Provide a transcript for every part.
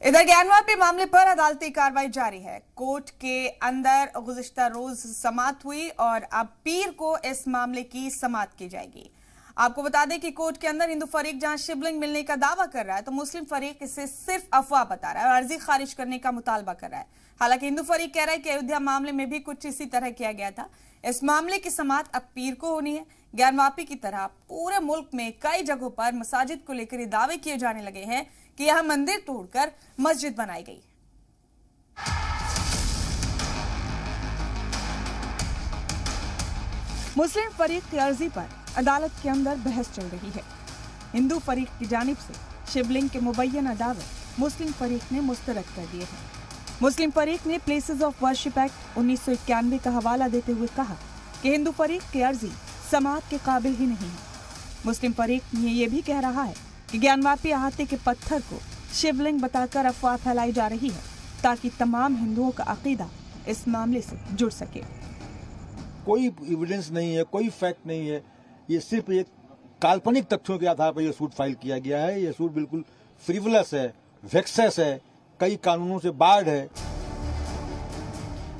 इधर ज्ञानवापी मामले पर अदालती कार्रवाई जारी है। कोर्ट के अंदर गुज़िश्ता रोज समाअत हुई और अब पीर को इस मामले की समाअत की जाएगी। आपको बता दें कि कोर्ट के अंदर हिंदू फरीक जहां शिवलिंग मिलने का दावा कर रहा है तो मुस्लिम फरीक इसे सिर्फ अफवाह बता रहा है और अर्जी खारिज करने का मुतालबा कर रहा है। हालांकि हिंदू फरीक कह रहा है कि अयोध्या मामले में भी कुछ इसी तरह किया गया था। इस मामले की समाअत अब पीर को होनी है। ज्ञानवापी की तरह पूरे मुल्क में कई जगहों पर मसाजिद को लेकर ये दावे किए जाने लगे हैं कि यहां मंदिर तोड़कर मस्जिद बनाई गई। मुस्लिम फरीक की अर्जी पर अदालत के अंदर बहस चल रही है। हिंदू फरीक की जानिब से शिवलिंग के मुबैयना दावे मुस्लिम फरीक ने मुस्तरद कर दिए हैं। मुस्लिम फरीक ने प्लेसेस ऑफ वर्शिप एक्ट 1991 का हवाला देते हुए कहा कि हिंदू फरीक की अर्जी समाअत के काबिल ही नहीं है। मुस्लिम फरीक ये भी कह रहा है कि ज्ञानवापी अहाते के पत्थर को शिवलिंग बताकर अफवाह फैलाई जा रही है ताकि तमाम हिंदुओं का अकीदा इस मामले से जुड़ सके। कोई एविडेंस नहीं है, कोई फैक्ट नहीं है, ये सिर्फ एक काल्पनिक तथ्यों के आधार पर यह सूट फाइल किया गया है। यह सूट बिल्कुल फ्रिवलस है, वेक्सस है, कई कानूनों से बाढ़ है।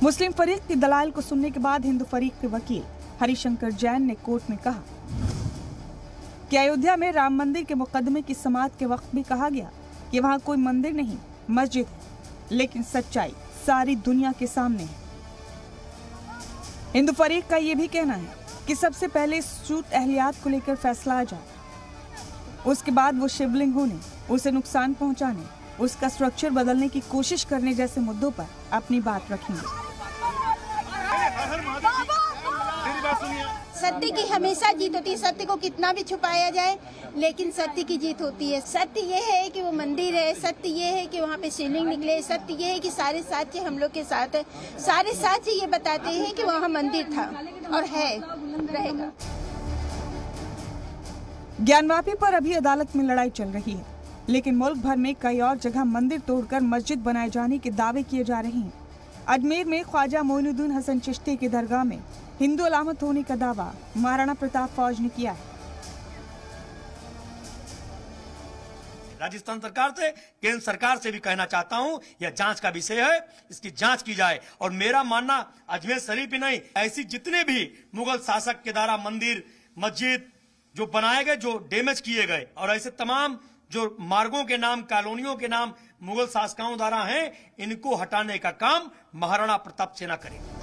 मुस्लिम फरीक की दलाइल को सुनने के बाद हिंदू फरीक के वकील हरिशंकर जैन ने कोर्ट में कहा कि अयोध्या में राम मंदिर के मुकदमे की समाअत के वक्त भी कहा गया कि वहां कोई मंदिर नहीं मस्जिद है, लेकिन सच्चाई सारी दुनिया के सामने है। हिंदू फरीक का ये भी कहना है कि सबसे पहले सूट अहलियात को लेकर फैसला आ जाए, उसके बाद वो शिवलिंग होने, उसे नुकसान पहुंचाने, उसका स्ट्रक्चर बदलने की कोशिश करने जैसे मुद्दों पर अपनी बात रखेंगे। सत्य की हमेशा जीत होती है। सत्य को कितना भी छुपाया जाए लेकिन सत्य की जीत होती है। सत्य ये है कि वो मंदिर है, सत्य ये है कि वहाँ पे शिवलिंग निकले, सत्य ये है कि सारे साक्ष्य हम लोग के साथ है। सारे साक्ष्य ये बताते हैं कि वहाँ मंदिर था और है, रहेगा। ज्ञानवापी पर अभी अदालत में लड़ाई चल रही है, लेकिन मुल्क भर में कई और जगह मंदिर तोड़कर मस्जिद बनाए जाने के दावे किए जा रहे हैं। अजमेर में ख्वाजा मोइनुद्दीन हसन चिश्ती की दरगाह में हिंदू अलामत होने का दावा महाराणा प्रताप फौज ने किया है। राजस्थान सरकार से, केंद्र सरकार से भी कहना चाहता हूं, यह जांच का विषय है, इसकी जांच की जाए। और मेरा मानना अजमेर शरीफ ही नहीं, ऐसी जितने भी मुगल शासक के द्वारा मंदिर मस्जिद जो बनाए गए, जो डैमेज किए गए, और ऐसे तमाम जो मार्गों के नाम, कॉलोनियों के नाम मुगल शासकों द्वारा हैं, इनको हटाने का काम महाराणा प्रताप सेना करेगी।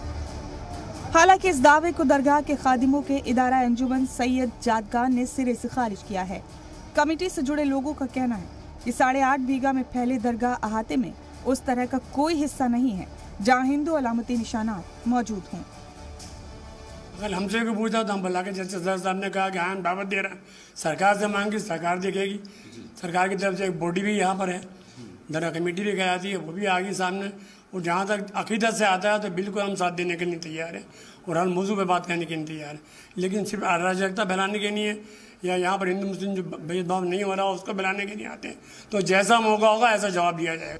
हालांकि इस दावे को दरगाह के खादिमों के इदारा अंजुमन सैयद जादगान ने सिरे से खारिज किया है। कमेटी से जुड़े लोगों का कहना है कि 8.5 बीघा में फैले दरगाह अहाते में उस तरह का कोई हिस्सा नहीं है जहां हिंदू अलामती निशानात मौजूद हों। अगर हमसे भी पूछा तो हम बुला के जैसे सर साहब ने कहा कि हाँ हम दावत दे रहे हैं, सरकार से मांगी, सरकार देखेगी। सरकार की तरफ से एक बॉडी भी यहाँ पर है, दरगाह कमेटी भी कहती है, वो भी आ गई सामने। और जहाँ तक अकीदत से आता है तो बिल्कुल हम साथ देने के लिए तैयार है और हर मौजू पे बात करने के लिए तैयार है, लेकिन सिर्फ अराजकता फैलाने के लिए या यहाँ पर हिंदू मुस्लिम जो भेदभाव नहीं हो रहा उसको फैलाने के लिए आते हैं। तो जैसा मौका होगा ऐसा जवाब दिया जाएगा।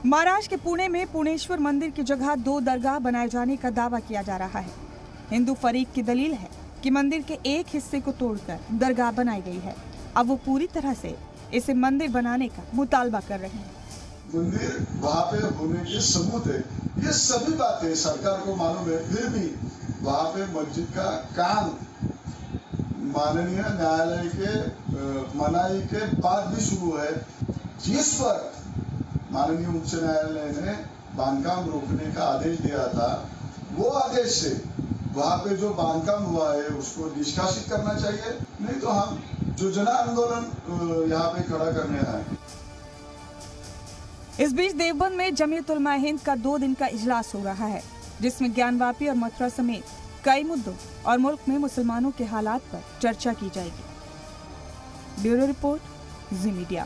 महाराष्ट्र के पुणे में पुणेश्वर मंदिर की जगह 2 दरगाह बनाए जाने का दावा किया जा रहा है। हिंदू फरीक की दलील है कि मंदिर के एक हिस्से को तोड़कर दरगाह बनाई गई है। अब वो पूरी तरह से इसे मंदिर बनाने का मुतालबा कर रहे हैं। मंदिर वहाँ पे होने के सबूत है, ये सभी बातें सरकार को मालूम है, फिर भी वहाँ पे मस्जिद का काम माननीय न्यायालय के मनाही के बाद भी शुरू है, जिस पर माननीय उच्च न्यायालय ने बांधकाम रोकने का आदेश दिया था। वो आदेश से वहाँ पे जो बांधकाम हुआ है उसको निष्कासित करना चाहिए, नहीं तो हम जो जन आंदोलन यहाँ पे खड़ा करने आए। इस बीच देवबंद में जमीयत उलमा हिंद का 2 दिन का इजलास हो रहा है, जिसमें ज्ञानवापी और मथुरा समेत कई मुद्दों और मुल्क में मुसलमानों के हालात पर चर्चा की जाएगी। ब्यूरो रिपोर्ट, जी मीडिया।